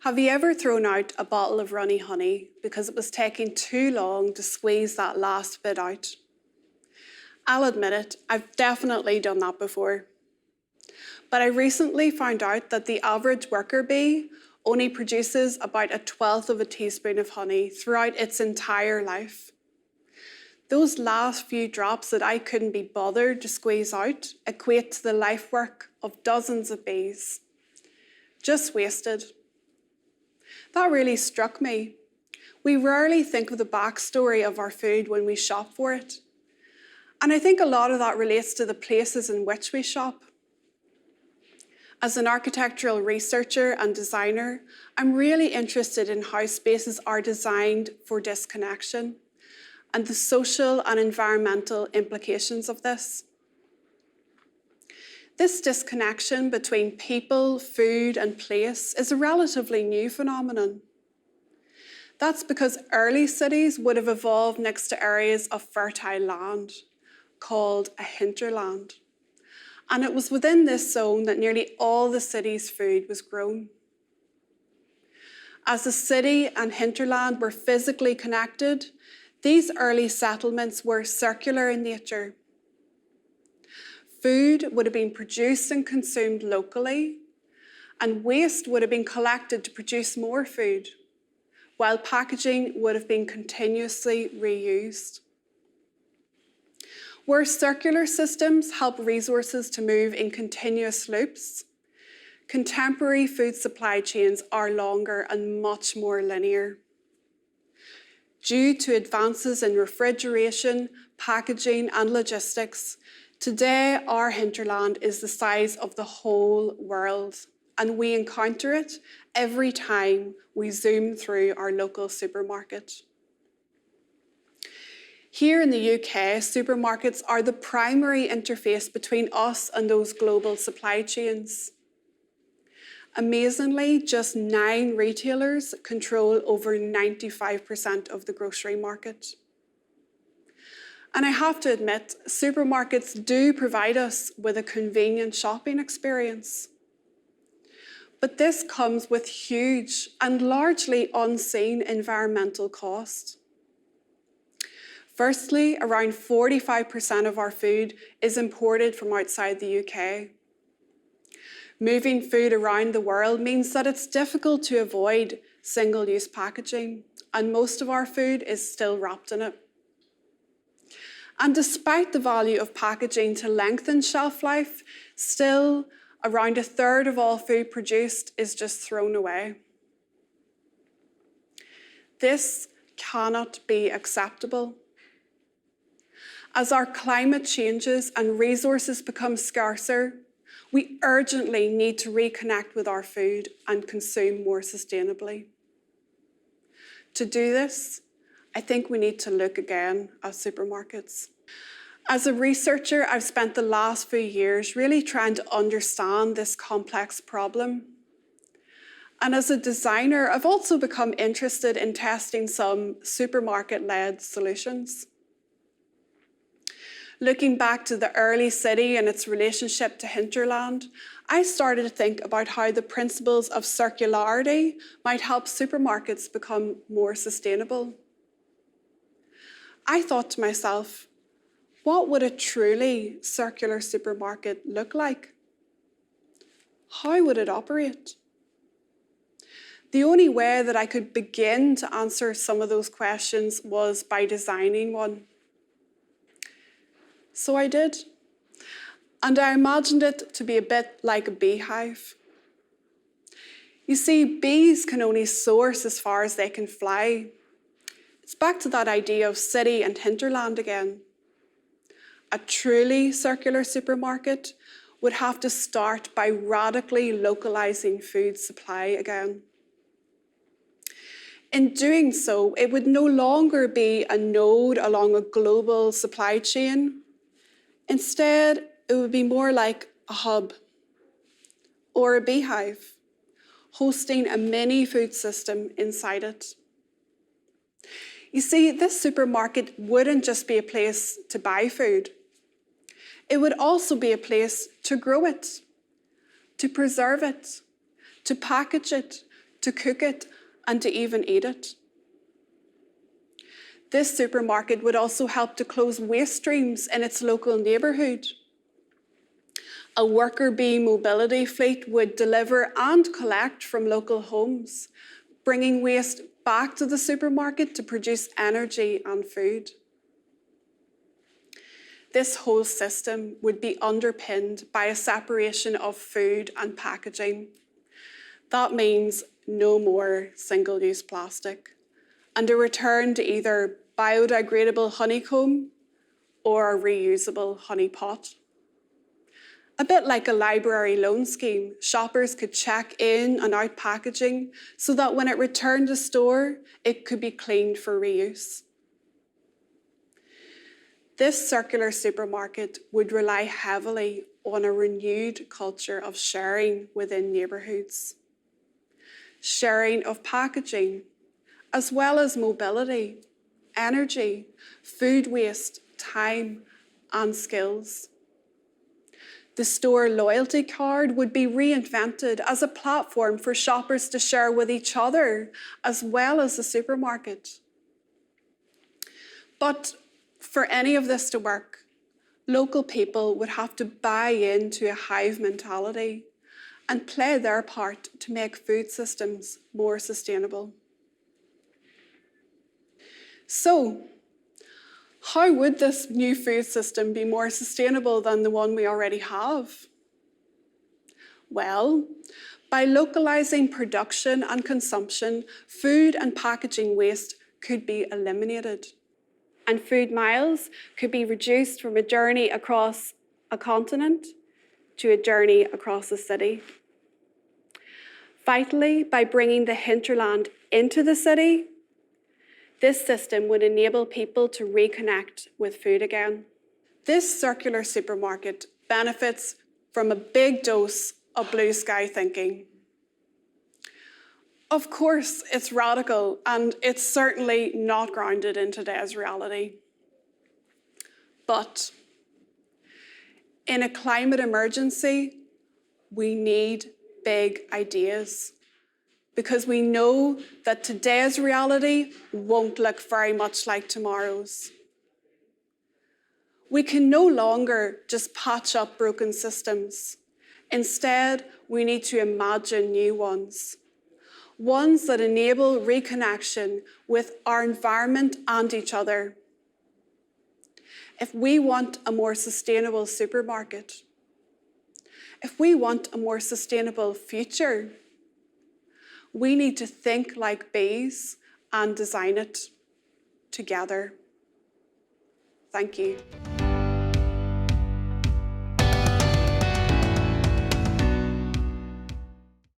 Have you ever thrown out a bottle of runny honey because it was taking too long to squeeze that last bit out? I'll admit it, I've definitely done that before. But I recently found out that the average worker bee only produces about 1/12 of a teaspoon of honey throughout its entire life. Those last few drops that I couldn't be bothered to squeeze out equate to the life work of dozens of bees. Just wasted. That really struck me. We rarely think of the backstory of our food when we shop for it. And I think a lot of that relates to the places in which we shop. As an architectural researcher and designer, I'm really interested in how spaces are designed for disconnection and the social and environmental implications of this. This disconnection between people, food, and place is a relatively new phenomenon. That's because early cities would have evolved next to areas of fertile land, called a hinterland. And it was within this zone that nearly all the city's food was grown. As the city and hinterland were physically connected, these early settlements were circular in nature. Food would have been produced and consumed locally, and waste would have been collected to produce more food, while packaging would have been continuously reused. Where circular systems help resources to move in continuous loops, contemporary food supply chains are longer and much more linear. Due to advances in refrigeration, packaging, and logistics, today our hinterland is the size of the whole world, and we encounter it every time we zoom through our local supermarket. Here in the UK, supermarkets are the primary interface between us and those global supply chains. Amazingly, just 9 retailers control over 95% of the grocery market. And I have to admit, supermarkets do provide us with a convenient shopping experience. But this comes with huge and largely unseen environmental cost. Firstly, around 45% of our food is imported from outside the UK. Moving food around the world means that it's difficult to avoid single-use packaging, and most of our food is still wrapped in it. And despite the value of packaging to lengthen shelf life, still around 1/3 of all food produced is just thrown away. This cannot be acceptable. As our climate changes and resources become scarcer, we urgently need to reconnect with our food and consume more sustainably. To do this, I think we need to look again at supermarkets. As a researcher, I've spent the last few years really trying to understand this complex problem. And as a designer, I've also become interested in testing some supermarket-led solutions. Looking back to the early city and its relationship to hinterland, I started to think about how the principles of circularity might help supermarkets become more sustainable. I thought to myself, what would a truly circular supermarket look like? How would it operate? The only way that I could begin to answer some of those questions was by designing one. So I did. And I imagined it to be a bit like a beehive. You see, bees can only source as far as they can fly. It's back to that idea of city and hinterland again. A truly circular supermarket would have to start by radically localizing food supply again. In doing so, it would no longer be a node along a global supply chain. Instead, it would be more like a hub or a beehive, hosting a mini food system inside it. You see, this supermarket wouldn't just be a place to buy food. It would also be a place to grow it, to preserve it, to package it, to cook it, and to even eat it. This supermarket would also help to close waste streams in its local neighbourhood. A worker bee mobility fleet would deliver and collect from local homes, bringing waste back to the supermarket to produce energy and food. This whole system would be underpinned by a separation of food and packaging. That means no more single-use plastic, and a return to either biodegradable honeycomb or a reusable honey pot. A bit like a library loan scheme, shoppers could check in and out packaging so that when it returned to store, it could be cleaned for reuse. This circular supermarket would rely heavily on a renewed culture of sharing within neighbourhoods. Sharing of packaging, as well as mobility, energy, food waste, time, and skills. The store loyalty card would be reinvented as a platform for shoppers to share with each other, as well as the supermarket. But for any of this to work, local people would have to buy into a hive mentality and play their part to make food systems more sustainable. So, how would this new food system be more sustainable than the one we already have? Well, by localising production and consumption, food and packaging waste could be eliminated. And food miles could be reduced from a journey across a continent to a journey across a city. Vitally, by bringing the hinterland into the city, this system would enable people to reconnect with food again. This circular supermarket benefits from a big dose of blue sky thinking. Of course, it's radical and it's certainly not grounded in today's reality. But in a climate emergency, we need big ideas, because we know that today's reality won't look very much like tomorrow's. We can no longer just patch up broken systems. Instead, we need to imagine new ones that enable reconnection with our environment and each other. If we want a more sustainable supermarket, if we want a more sustainable future, we need to think like bees and design it together. Thank you.